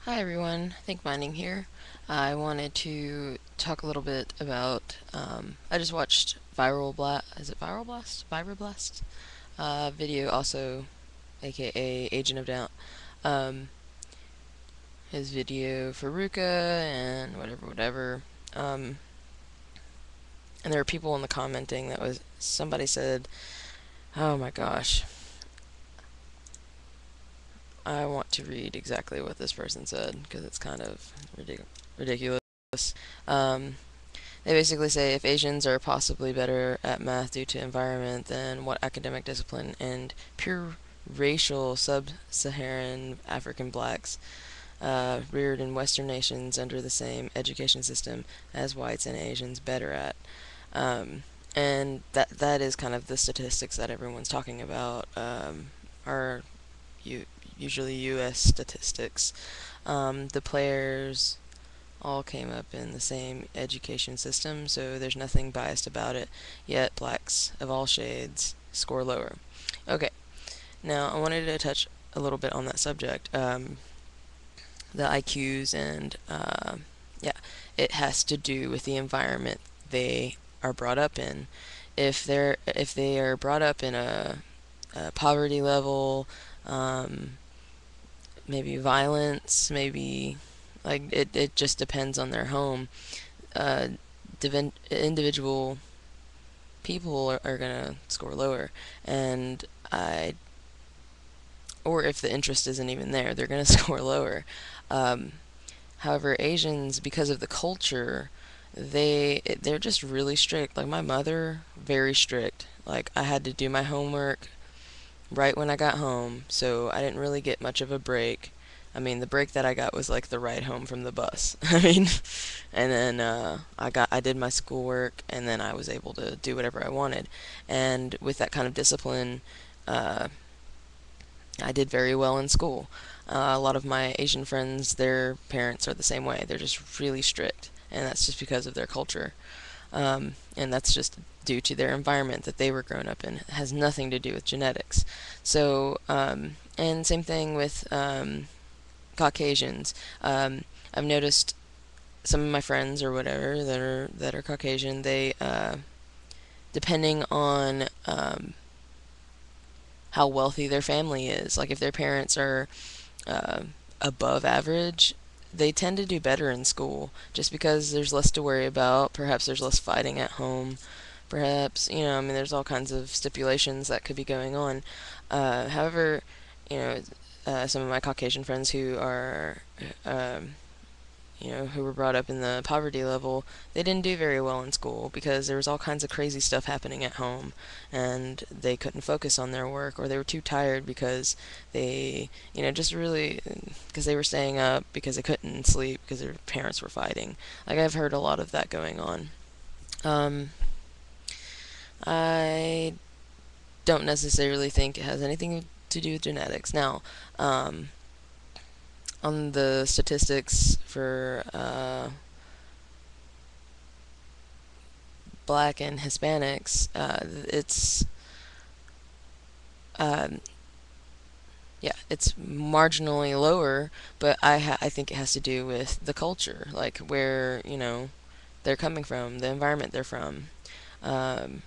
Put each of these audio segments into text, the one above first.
Hi everyone, ThinkMinding here. I wanted to talk a little bit about. I just watched Is it Virablasts? Video also, aka Agent of Doubt. Um, his video for Ruka and whatever. Um, and there were people in the commenting that was somebody said, "Oh my gosh, I want to read exactly what this person said because it's kind of ridiculous." Um, They basically say if Asians are possibly better at math due to environment, then what academic discipline and pure racial sub-Saharan African blacks reared in Western nations under the same education system as whites and Asians better at? Um, and that is kind of the statistics that everyone's talking about, are u- usually U.S. statistics. The players all came up in the same education system, so there's nothing biased about it, yet blacks of all shades score lower. Okay, now I wanted to touch a little bit on that subject, the IQs, and yeah, it has to do with the environment they are brought up in. If they are brought up in a poverty level, um, maybe violence, maybe like it just depends on their home. uh, Individual people are gonna score lower, and I or if the interest isn't even there, they're gonna score lower. Um, However, Asians, because of the culture, they're just really strict. Like my mother, very strict. Like I had to do my homework right when I got home, so I didn't really get much of a break. I mean, the break that I got was like the ride home from the bus. I mean, and then I did my schoolwork, and then I was able to do whatever I wanted. And with that kind of discipline, uh, I did very well in school. A lot of my Asian friends, their parents are the same way. They're just really strict, and that's just because of their culture. And that's just due to their environment that they were grown up in. It has nothing to do with genetics. So, and same thing with Caucasians. I've noticed some of my friends or whatever that are Caucasian. They depending on how wealthy their family is. Like if their parents are uh, above average, they tend to do better in school just because there's less to worry about. Perhaps there's less fighting at home. Perhaps, I mean, there's all kinds of stipulations that could be going on. However, you know, some of my Caucasian friends who are, um, who were brought up in the poverty level, they didn't do very well in school because there was all kinds of crazy stuff happening at home, and they couldn't focus on their work, or they were too tired because they, just really, because they were staying up because they couldn't sleep because their parents were fighting. Like I've heard a lot of that going on. Um, I don't necessarily think it has anything to do with genetics. Now, um, on the statistics for black and Hispanics, it's um, yeah, it's marginally lower, but I think it has to do with the culture, like where they're coming from, the environment they're from. Um,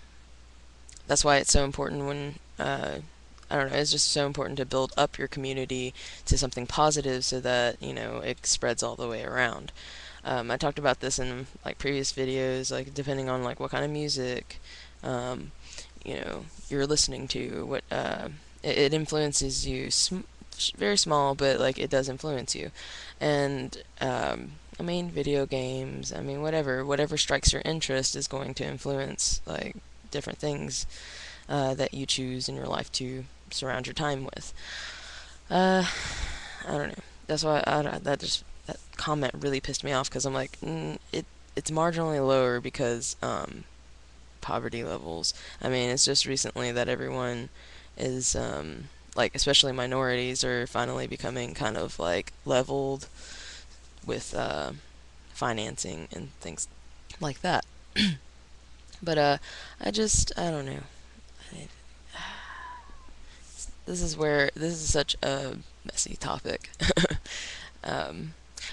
that's why it's so important when I don't know, it's just so important to build up your community to something positive so that it spreads all the way around. I talked about this in like previous videos, like depending on like what kind of music um, you're listening to, what it influences you. Very small, but like it does influence you. And I mean, video games. I mean, whatever strikes your interest is going to influence like different things that you choose in your life to surround your time with. Uh, I don't know. That's why that comment really pissed me off because I'm like, it's marginally lower because poverty levels. I mean, it's just recently that everyone is like, especially minorities, are finally becoming kind of like leveled with financing and things like that. But I don't know. I, this is such a messy topic.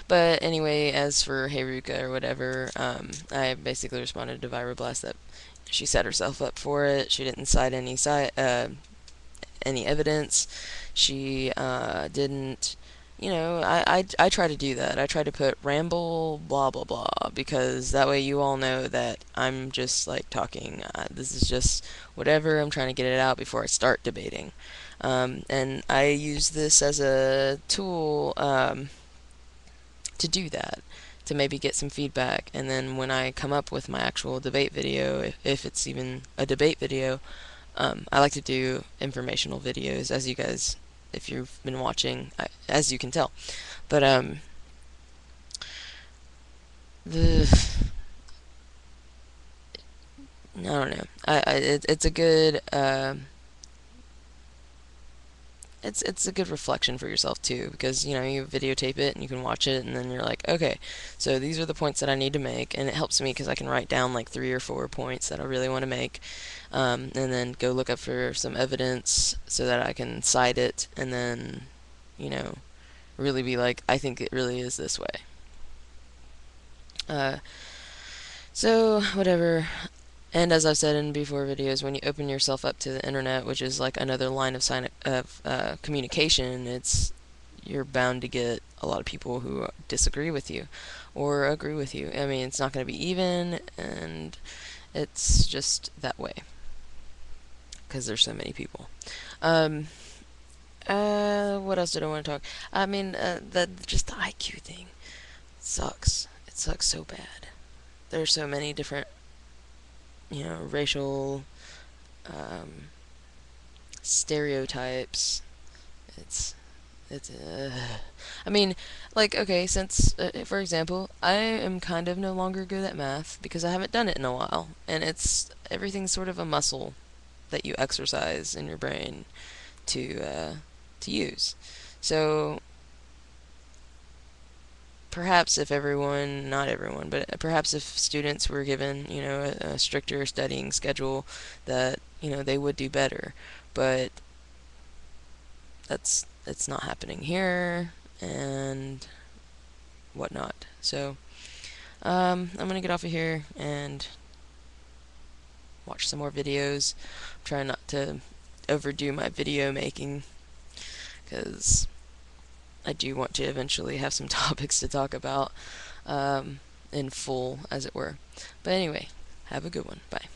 But anyway, as for HeyRuka or whatever, I basically responded to Virablasts that she set herself up for it. She didn't cite any evidence. She didn't. I try to do that. I try to put ramble blah blah blah because that way you all know that I'm just like talking. This is just whatever. I'm trying to get it out before I start debating. And I use this as a tool to do that, to maybe get some feedback. And then when I come up with my actual debate video, if it's even a debate video, I like to do informational videos, as you guys, if you've been watching, as you can tell. But the I don't know. It's a good it's a good reflection for yourself too, because you videotape it and you can watch it and then you're like, okay, so these are the points that I need to make, and it helps me because I can write down like 3 or 4 points that I really want to make, and then go look up for some evidence so that I can cite it, and then you know really be like, I think it really is this way. uh, so whatever. And as I've said in before videos, when you open yourself up to the internet, which is like another line of communication, you're bound to get a lot of people who disagree with you or agree with you. I mean, it's not going to be even, and it's just that way because there's so many people. What else did I want to talk? I mean, just the IQ thing sucks. It sucks so bad. There's so many different, racial stereotypes. It's it's. I mean, like, okay, since for example, I am kind of no longer good at math because I haven't done it in a while, and everything's sort of a muscle that you exercise in your brain to use. So perhaps if everyone, not everyone, but perhaps if students were given, a stricter studying schedule, that, they would do better. But it's not happening here and whatnot. So, I'm gonna get off of here and watch some more videos. I'm trying not to overdo my video making because I do want to eventually have some topics to talk about in full, as it were. But anyway, have a good one. Bye.